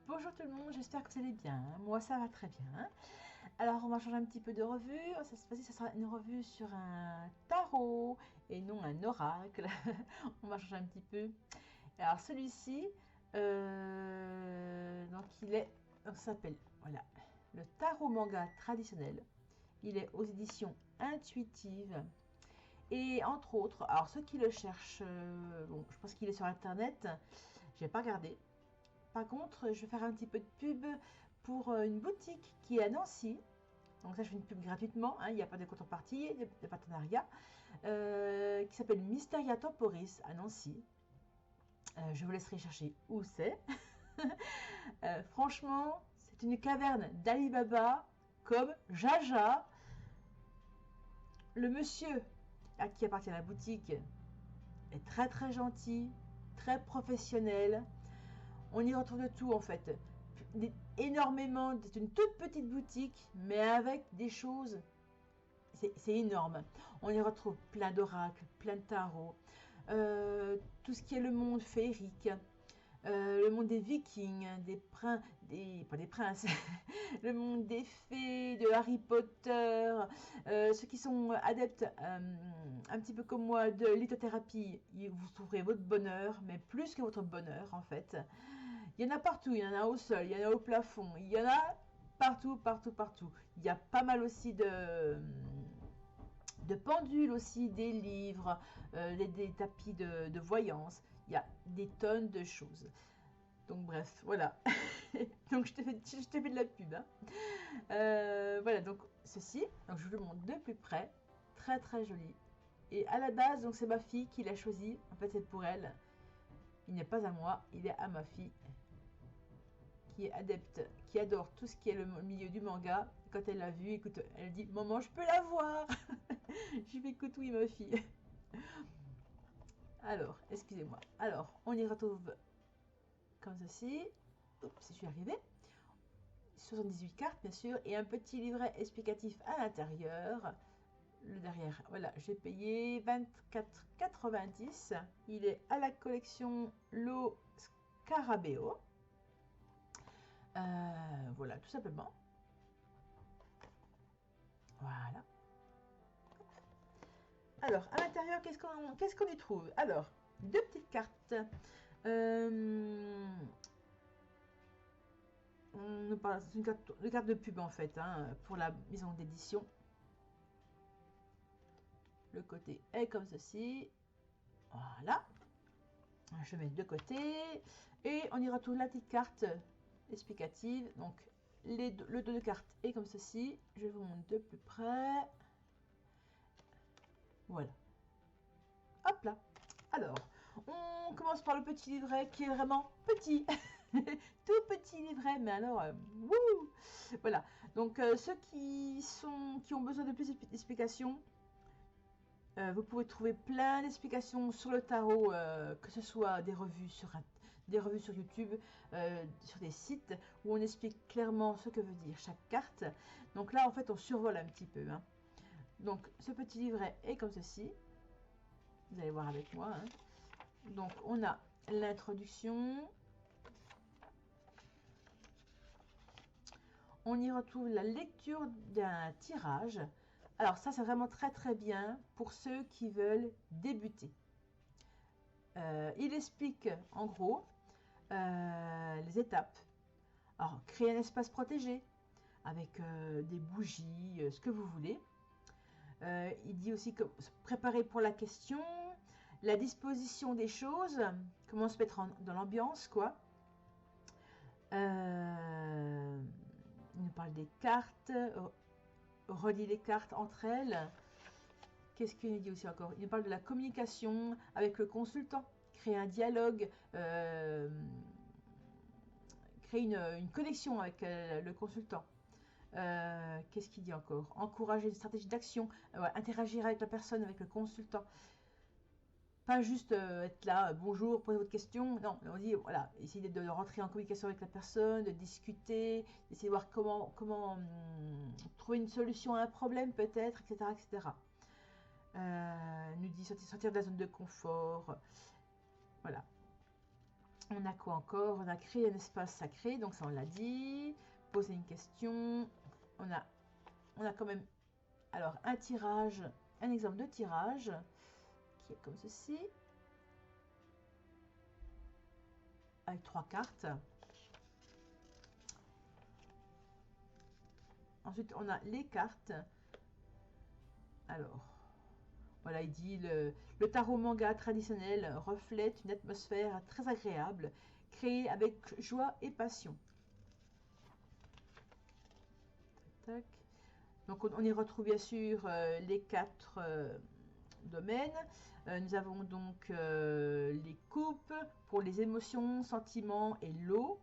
Bonjour tout le monde, j'espère que vous allez bien. Moi ça va très bien. Alors on va changer un petit peu de revue. Cette fois-ci ça sera une revue sur un tarot et non un oracle. On va changer un petit peu. Alors celui-ci, donc ça s'appelle voilà le tarot manga traditionnel. Il est aux éditions intuitives. Et entre autres, alors ceux qui le cherchent, bon, je pense qu'il est sur internet, je n'ai pas regardé. Par contre, je vais faire un petit peu de pub pour une boutique qui est à Nancy. Donc ça, je fais une pub gratuitement, il n'y a pas de contrepartie, de partenariat, qui s'appelle Mysteria Temporis à Nancy. Je vous laisserai chercher où c'est. Franchement, c'est une caverne d'Ali Baba comme Jaja. Le monsieur à qui appartient la boutique est très très gentil, très professionnel. On y retrouve de tout en fait. Énormément, c'est une toute petite boutique, mais avec des choses, c'est énorme. On y retrouve plein d'oracles, plein de tarots, tout ce qui est le monde féerique, le monde des vikings, pas des princes, le monde des fées, de Harry Potter, ceux qui sont adeptes, un petit peu comme moi, de lithothérapie, vous trouverez votre bonheur, mais plus que votre bonheur en fait. Il y en a partout, il y en a au sol, il y en a au plafond, il y en a partout, partout, partout. Il y a pas mal aussi de pendules aussi, des livres, des tapis de voyance. Il y a des tonnes de choses. Donc bref, voilà. Donc je t'ai fait de la pub. Voilà, donc ceci, donc je vous le montre de plus près. Très très joli. Et à la base, donc c'est ma fille qui l'a choisi. En fait, c'est pour elle. Il n'est pas à moi, il est à ma fille. Qui est adepte, qui adore tout ce qui est le milieu du manga. Quand elle l'a vu, écoute, elle dit « Maman, je peux la voir ?» Je lui écoute, oui, ma fille. Alors, excusez-moi. Alors, on y retrouve comme ceci. Oups, si je suis arrivée. 78 cartes, bien sûr, et un petit livret explicatif à l'intérieur. Le derrière, voilà, j'ai payé 24,90 €. Il est à la collection Lo Scarabeo. Voilà, tout simplement. Voilà. Alors, à l'intérieur, qu'est-ce qu'on y trouve? Alors, deux petites cartes. On nous parle, c'est une carte de pub en fait, pour la maison d'édition. Le côté est comme ceci. Voilà. Je mets de côté. Et on y retrouve la petite carte explicative. Donc, le dos de carte est comme ceci. Je vous montre de plus près. Voilà. Hop là. Alors, on commence par le petit livret qui est vraiment petit. Tout petit livret, mais alors, wouh, voilà. Donc, ceux qui ont besoin de plus d'explications, vous pouvez trouver plein d'explications sur le tarot, que ce soit des revues sur YouTube, sur des sites où on explique clairement ce que veut dire chaque carte. Donc là, en fait, on survole un petit peu. Donc, ce petit livret est comme ceci. Vous allez voir avec moi. Donc, on a l'introduction. On y retrouve la lecture d'un tirage. Alors ça, c'est vraiment très très bien pour ceux qui veulent débuter. Il explique en gros les étapes. Alors, créer un espace protégé avec des bougies, ce que vous voulez. Il dit aussi que se préparer pour la question, la disposition des choses, comment se mettre dans l'ambiance, quoi. Il nous parle des cartes, relie les cartes entre elles. Qu'est-ce qu'il nous dit aussi encore? Il nous parle de la communication avec le consultant, créer un dialogue, créer une connexion avec le consultant. Qu'est-ce qu'il dit encore? Encourager une stratégie d'action, interagir avec la personne, avec le consultant. Pas juste être là, bonjour, posez votre question. Non, on dit, voilà, essayer de rentrer en communication avec la personne, de discuter, d'essayer de voir comment trouver une solution à un problème peut-être, etc. etc. Nous dit sortir de la zone de confort. Voilà. On a quoi encore? On a créé un espace sacré, donc ça on l'a dit. Poser une question. On a quand même alors un tirage, un exemple de tirage qui est comme ceci. Avec 3 cartes. Ensuite, on a les cartes. Alors, voilà, il dit le tarot manga traditionnel reflète une atmosphère très agréable, créée avec joie et passion. Tac. Donc, on y retrouve bien sûr les 4 domaines. Nous avons donc les coupes pour les émotions, sentiments et l'eau.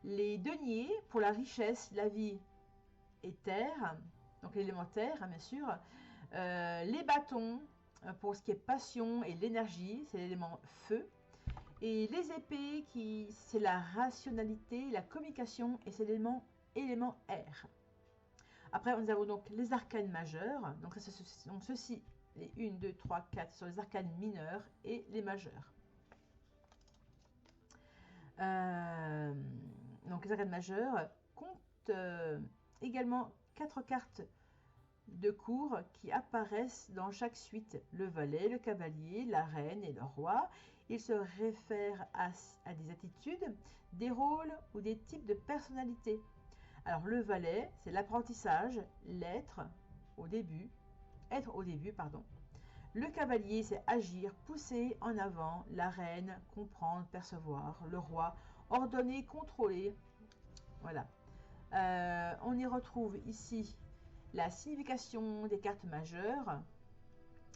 Les deniers pour la richesse, la vie et terre, donc l'élémentaire, hein, bien sûr. Les bâtons pour ce qui est passion et l'énergie, c'est l'élément feu. Et les épées, c'est la rationalité, la communication, et c'est l'élément air. Après, nous avons donc les arcanes majeurs. Donc, donc ceci, les 1, 2, 3, 4 sont les arcanes mineurs et les majeurs. Donc, les arcanes majeurs comptent également 4 cartes de cours qui apparaissent dans chaque suite. Le valet, le cavalier, la reine et le roi. Ils se réfèrent à des attitudes, des rôles ou des types de personnalités. Alors le valet, c'est l'apprentissage, être au début, pardon. Le cavalier, c'est agir, pousser en avant. La reine, comprendre, percevoir. Le roi, ordonner, contrôler. Voilà. On y retrouve ici la signification des cartes majeures.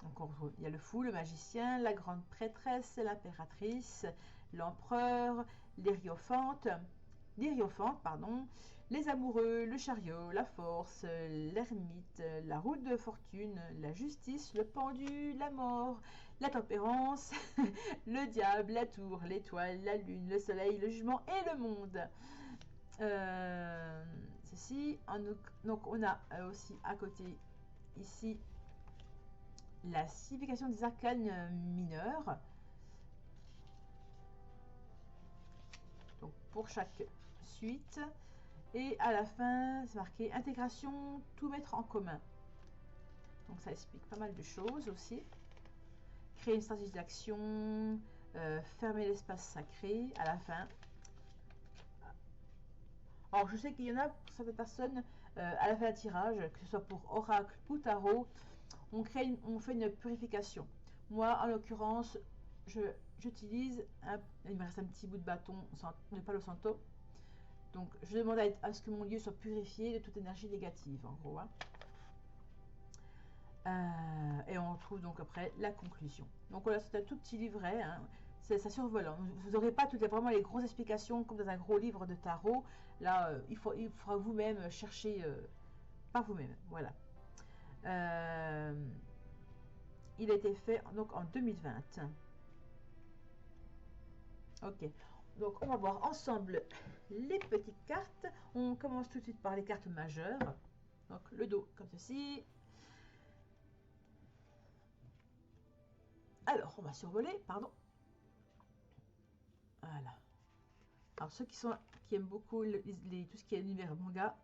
Donc il y a le fou, le magicien, la grande prêtresse, l'impératrice, l'empereur, l'hierophante, les amoureux, le chariot, la force, l'ermite, la roue de fortune, la justice, le pendu, la mort, la tempérance, le diable, la tour, l'étoile, la lune, le soleil, le jugement et le monde. Ceci, donc on a aussi à côté ici la signification des arcanes mineurs. Donc pour chaque suite. Et à la fin, c'est marqué intégration, tout mettre en commun. Donc ça explique pas mal de choses aussi. Créer une stratégie d'action, fermer l'espace sacré à la fin. Alors je sais qu'il y en a pour certaines personnes, à la fin d'un tirage, que ce soit pour oracle ou tarot, on fait une purification. Moi, en l'occurrence, j'utilise, il me reste un petit bout de bâton de Palo Santo. Donc, je demande à ce que mon lieu soit purifié de toute énergie négative, en gros. Hein. Et on retrouve donc après la conclusion. Donc voilà, c'est un tout petit livret. Hein. Ça survole. Hein. Vous n'aurez pas vraiment les grosses explications comme dans un gros livre de tarot. Là, il faudra vous-même chercher par vous-même. Voilà. Il a été fait donc en 2020. Ok. Donc on va voir ensemble les petites cartes. On commence tout de suite par les cartes majeures. Donc le dos comme ceci. Alors on va survoler, pardon. Voilà. Alors ceux qui aiment beaucoup tout ce qui est univers manga,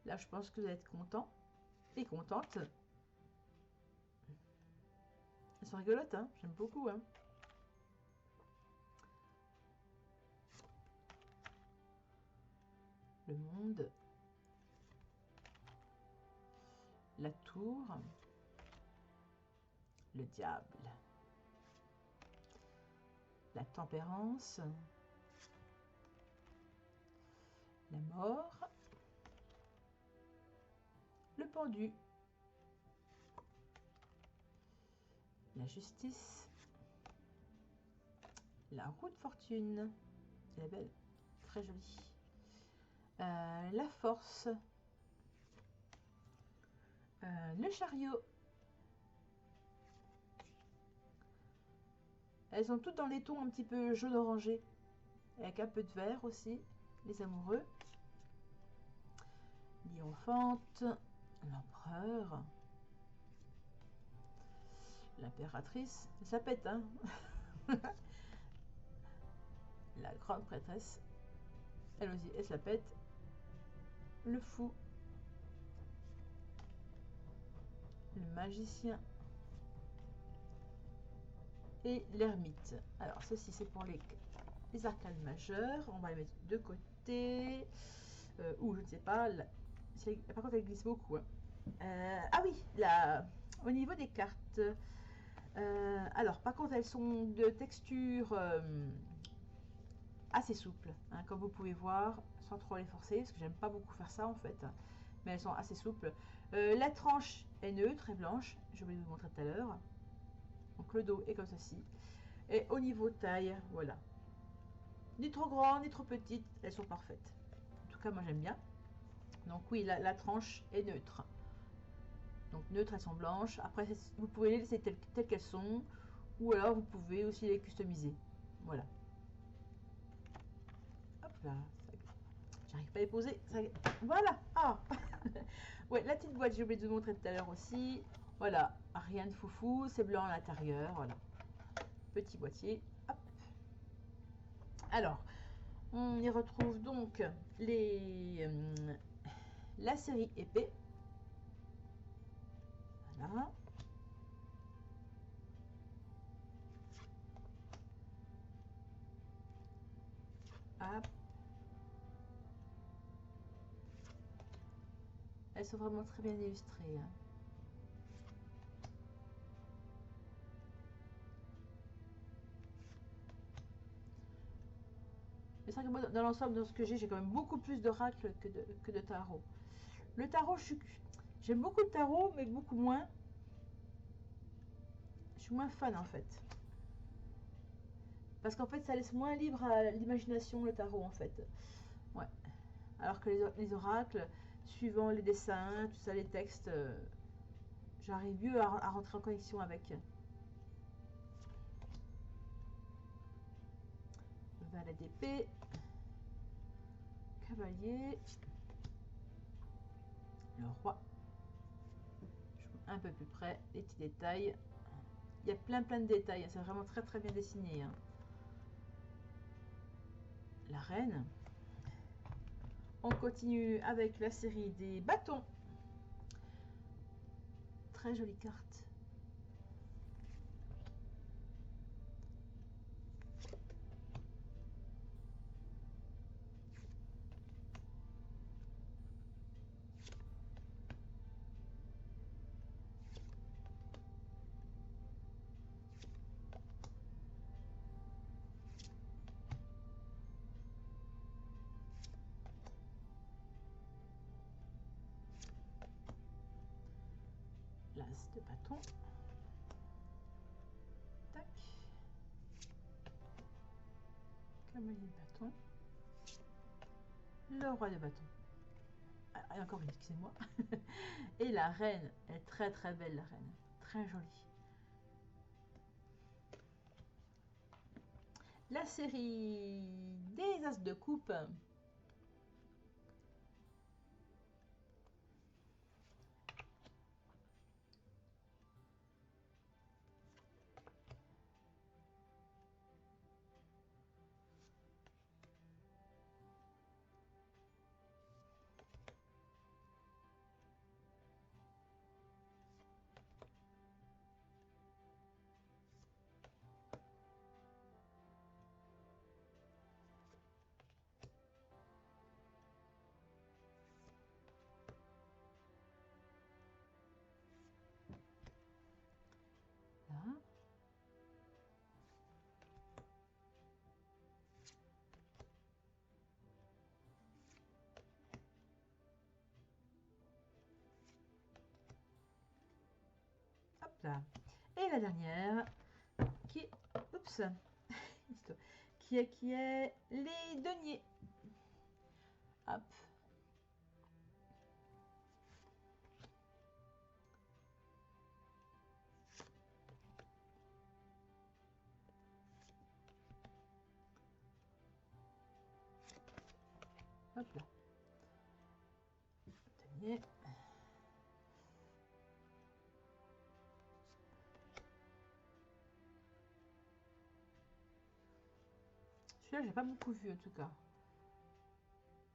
là je pense que vous allez être contents et contentes. Elles sont rigolotes, hein, j'aime beaucoup. Hein. Le monde. La tour. Le diable. La tempérance. La mort. Le pendu. La justice. La roue de fortune. Elle est belle. Très jolie. La force. Le chariot. Elles sont toutes dans les tons un petit peu jaune orangé. Avec un peu de vert aussi. Les amoureux. L'hierophante. L'empereur. L'impératrice. Ça pète, hein. la grande prêtresse, elle aussi, elle se la pète. Le fou, le magicien et l'ermite. Alors, ceci, c'est pour les arcanes majeures. On va les mettre de côté. Ou, je ne sais pas. Par contre, elle glisse beaucoup. Hein. Ah oui, au niveau des cartes. Alors, par contre, elles sont de texture assez souple, hein, comme vous pouvez voir, sans trop les forcer, parce que j'aime pas beaucoup faire ça en fait, mais elles sont assez souples. La tranche est neutre et blanche, je vais vous montrer tout à l'heure. Donc le dos est comme ceci. Et au niveau taille, voilà. Ni trop grande, ni trop petite, elles sont parfaites. En tout cas, moi j'aime bien. Donc oui, la tranche est neutre. Donc neutre, elles sont blanches. Après, vous pouvez les laisser telles qu'elles sont, ou alors vous pouvez aussi les customiser. Voilà. Hop là, j'arrive pas à les poser. Voilà. Ah. Ouais, la petite boîte, j'ai oublié de vous montrer tout à l'heure aussi. Voilà, rien de foufou, c'est blanc à l'intérieur. Voilà, petit boîtier. Hop. Alors, on y retrouve donc la série épée. Voilà. Hop. Elles sont vraiment très bien illustrées. Hein. Mais c'est vrai que moi, dans l'ensemble, dans ce que j'ai quand même beaucoup plus d'oracles que de tarot. Le tarot, j'aime beaucoup le tarot, mais beaucoup moins. Je suis moins fan en fait. Parce qu'en fait, ça laisse moins libre à l'imagination le tarot en fait. Ouais. Alors que les oracles, suivant les dessins, tout ça, les textes, j'arrive mieux à rentrer en connexion avec. Valet d'épée, cavalier, le roi. Je mets un peu plus près, les petits détails. Il y a plein de détails, c'est vraiment très très bien dessiné. Hein. La reine. On continue avec la série des bâtons. Très jolie carte. L'as de bâton. Tac. Cavalier de bâton. Le roi de bâton. Ah, et encore une, excusez-moi. Et la reine, elle est très très belle la reine. Très jolie. La série des as de coupe. Là. Hop là. Et la dernière qui, oups, qui est les deniers. Hop. Hop là. Denier. Celui-là, j'ai pas beaucoup vu en tout cas.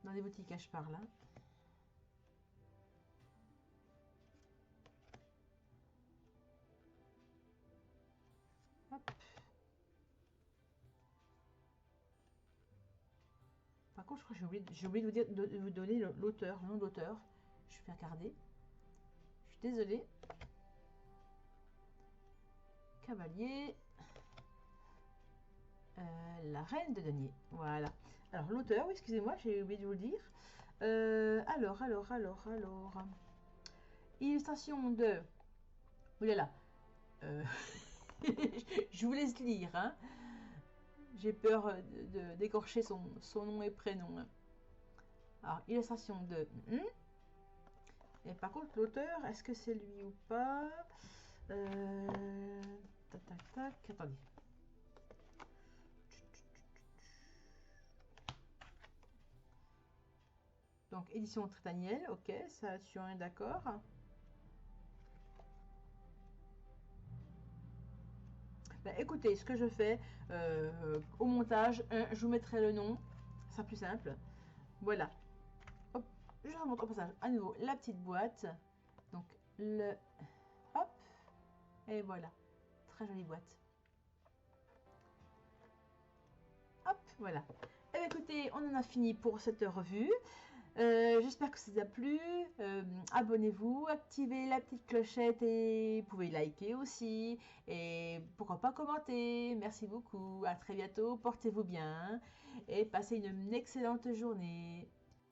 Dans les boutiques, je parle. Hein. Hop. Par contre, je crois que j'ai oublié de vous donner l'auteur, le nom d'auteur. Je vais regarder. Je suis désolée. Cavalier. La reine de denier. Voilà. Alors, l'auteur, oui, excusez-moi, j'ai oublié de vous le dire. Alors. Illustration de... Oh là là. Je vous laisse lire. Hein. J'ai peur d'écorcher son nom et prénom. Hein. Alors, illustration de... Et par contre, l'auteur, est-ce que c'est lui ou pas tac. Attendez. Donc, édition Trétaniel, ok, ça, tu es d'accord. Bah, écoutez, ce que je fais au montage, je vous mettrai le nom, ça sera plus simple. Voilà. Hop, je remonte au passage à nouveau la petite boîte. Donc, hop, et voilà. Très jolie boîte. Hop, voilà. Et bien, écoutez, on en a fini pour cette revue. J'espère que ça vous a plu. Abonnez-vous, activez la petite clochette et vous pouvez liker aussi. Et pourquoi pas commenter. Merci beaucoup. À très bientôt. Portez-vous bien et passez une excellente journée.